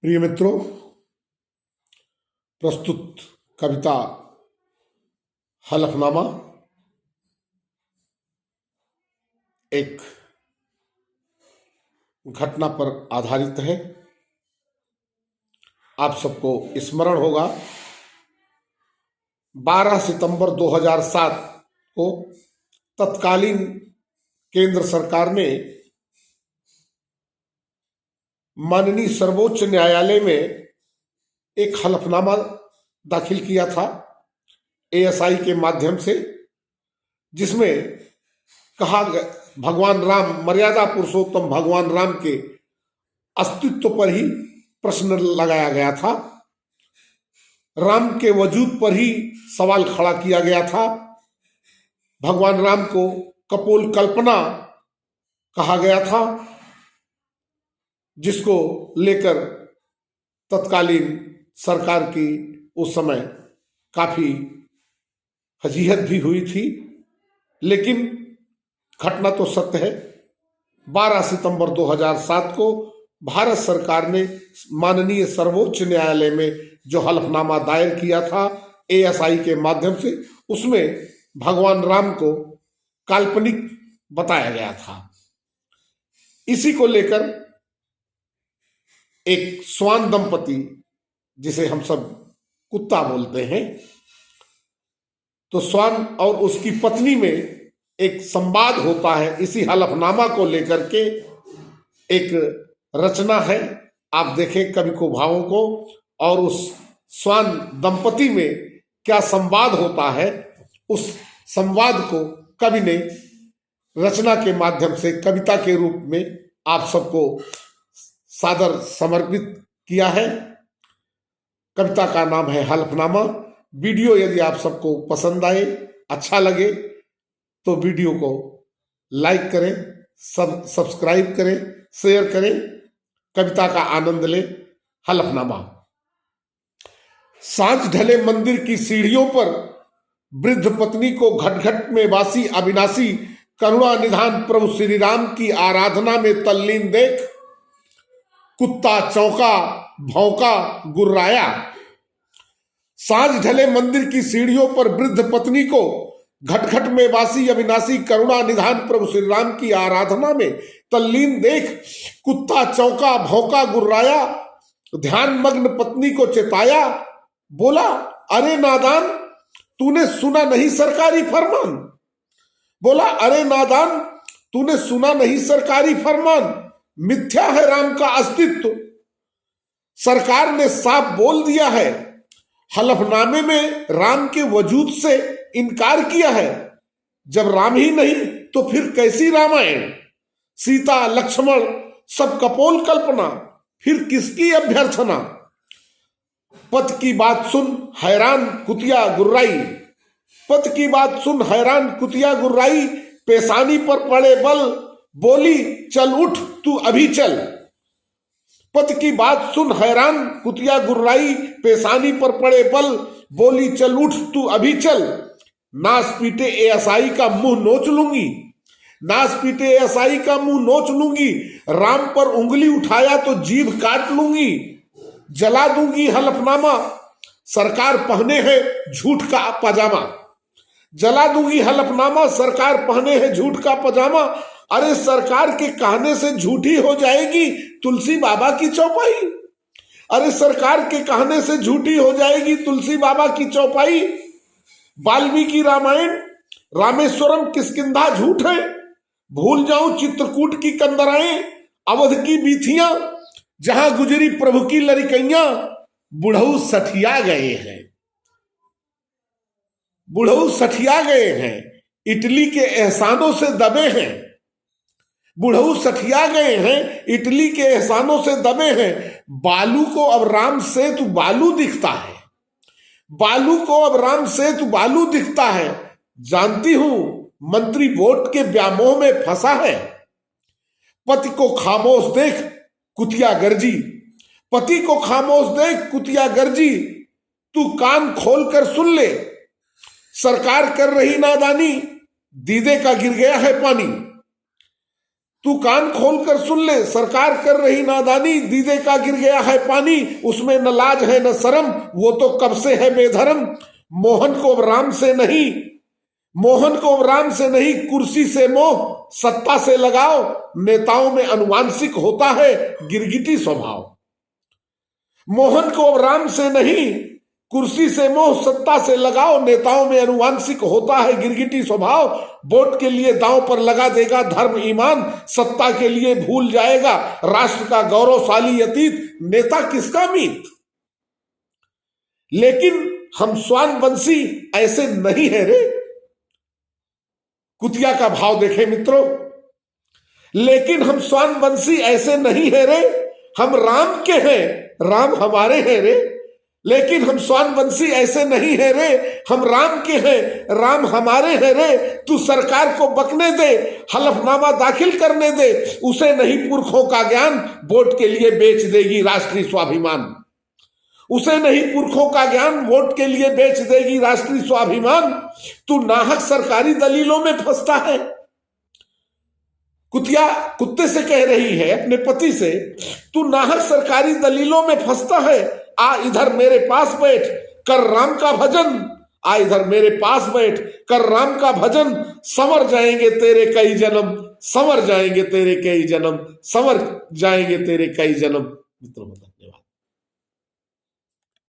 प्रिय मित्रों, प्रस्तुत कविता हलफनामा एक घटना पर आधारित है। आप सबको स्मरण होगा 12 सितंबर 2007 को तत्कालीन केंद्र सरकार ने माननीय सर्वोच्च न्यायालय में एक हलफनामा दाखिल किया था एएसआई के माध्यम से, जिसमें कहा भगवान राम, मर्यादा पुरुषोत्तम भगवान राम के अस्तित्व पर ही प्रश्न लगाया गया था। राम के वजूद पर ही सवाल खड़ा किया गया था। भगवान राम को कपोल कल्पना कहा गया था, जिसको लेकर तत्कालीन सरकार की उस समय काफी फजीहत भी हुई थी। लेकिन घटना तो सत्य है। 12 सितंबर 2007 को भारत सरकार ने माननीय सर्वोच्च न्यायालय में जो हलफनामा दायर किया था एएसआई के माध्यम से, उसमें भगवान राम को काल्पनिक बताया गया था। इसी को लेकर एक स्वान दंपति, जिसे हम सब कुत्ता बोलते हैं, तो स्वान और उसकी पत्नी में एक संवाद होता है। इसी हलफनामा को लेकर के एक रचना है। आप देखें कवि को भावों को, और उस स्वान दंपति में क्या संवाद होता है, उस संवाद को कवि ने रचना के माध्यम से कविता के रूप में आप सबको सादर समर्पित किया है। कविता का नाम है हलफनामा। वीडियो यदि आप सबको पसंद आए, अच्छा लगे, तो वीडियो को लाइक करें, सब्सक्राइब करें, शेयर करें, कविता का आनंद लें। हलफनामा। सांझ ढले मंदिर की सीढ़ियों पर वृद्ध पत्नी को घट घट में वासी अविनाशी करुणा निधान प्रभु श्री राम की आराधना में तल्लीन देख कुत्ता चौंका, भौंका, गुर्राया। सांझ ढले मंदिर की सीढ़ियों पर वृद्ध पत्नी को घट घट में वासी अविनाशी करुणा निधान प्रभु श्री राम की आराधना में तल्लीन देख कुत्ता चौंका, भौंका, गुर्राया। ध्यान मग्न पत्नी को चेताया, बोला, अरे नादान, तूने सुना नहीं सरकारी फरमान। बोला, अरे नादान, तूने सुना नहीं सरकारी फरमान। मिथ्या है राम का अस्तित्व, सरकार ने साफ बोल दिया है। हलफनामे में राम के वजूद से इनकार किया है। जब राम ही नहीं तो फिर कैसी रामायण? सीता लक्ष्मण सब कपोल कल्पना, फिर किसकी अभ्यर्थना? पति की बात सुन हैरान कुतिया गुर्राई, पति की बात सुन हैरान कुतिया गुर्राई। पेशानी पर पड़े बल, बोली चल उठ तू अभी चल। पति की बात सुन हैरान कुतिया गुर्राई, पेशानी पर पड़े बल, बोली चल उठ तू अभी चल। नास पीटे एएसआई का मुंह नोच लूंगी, नास पीटे एएसआई का मुंह नोच लूंगी। राम पर उंगली उठाया तो जीभ काट लूंगी। जला दूंगी हलफनामा, सरकार पहने है झूठ का पजामा। जला दूंगी हलफनामा, सरकार पहने है झूठ का पजामा। अरे सरकार के कहने से झूठी हो जाएगी तुलसी बाबा की चौपाई। अरे सरकार के कहने से झूठी हो जाएगी तुलसी बाबा की चौपाई। वाल्मीकि रामायण, रामेश्वरम किष्किंधा झूठ है। भूल जाऊं चित्रकूट की कंदराएं, अवध की बीथियां, जहां गुजरी प्रभु की लड़कैयां। बुढ़ऊ सठिया गए हैं, बुढ़ऊ सठिया गए हैं, इटली के एहसानों से दबे हैं। बुढ़ऊ सठिया गए हैं, इटली के एहसानों से दबे हैं। बालू को अब राम सेतु बालू दिखता है, बालू को अब राम सेतु बालू दिखता है। जानती हूं मंत्री वोट के व्यामोह में फंसा है। पति को खामोश देख कुतिया गर्जी, पति को खामोश देख कुतिया गर्जी। तू कान खोल कर सुन ले, सरकार कर रही नादानी, दीदे का गिर गया है पानी। तू कान खोल कर सुन ले, सरकार कर रही नादानी, दीदे का गिर गया है पानी, उसमें न लाज है न शर्म, वो तो कब से है बेधर्म। मोहन को राम से नहीं, मोहन को राम से नहीं, कुर्सी से मोह सत्ता से लगाओ, नेताओं में अनुवांशिक होता है गिरगिटी स्वभाव। मोहन को राम से नहीं, कुर्सी से मोह सत्ता से लगाओ, नेताओं में अनुवांशिक होता है गिरगिटी स्वभाव। वोट के लिए दांव पर लगा देगा धर्म ईमान, सत्ता के लिए भूल जाएगा राष्ट्र का गौरवशाली अतीत, नेता किसका मीत। लेकिन हम स्वान बंसी ऐसे नहीं है रे, कुतिया का भाव देखे मित्रों। लेकिन हम स्वान बंसी ऐसे नहीं है रे, हम राम के हैं, राम हमारे हैं रे। लेकिन हम स्वान बंसी ऐसे नहीं है रे, हम राम के हैं, राम हमारे हैं रे। तू सरकार को बकने दे, हलफनामा दाखिल करने दे, उसे नहीं पुरखों का ज्ञान, वोट के लिए बेच देगी राष्ट्रीय स्वाभिमान। उसे नहीं पुरखों का ज्ञान, वोट के लिए बेच देगी राष्ट्रीय स्वाभिमान। तू नाहक सरकारी दलीलों में फंसता है। कुतिया कुत्ते से कह रही है अपने पति से, तू नाहक सरकारी दलीलों में फंसता है, आ इधर मेरे पास बैठ कर राम का भजन, आ इधर मेरे पास बैठ कर राम का भजन, संवर जाएंगे तेरे कई जन्म, संवर जाएंगे तेरे कई जन्म, संवर जाएंगे तेरे कई जन्म। मित्रों धन्यवाद।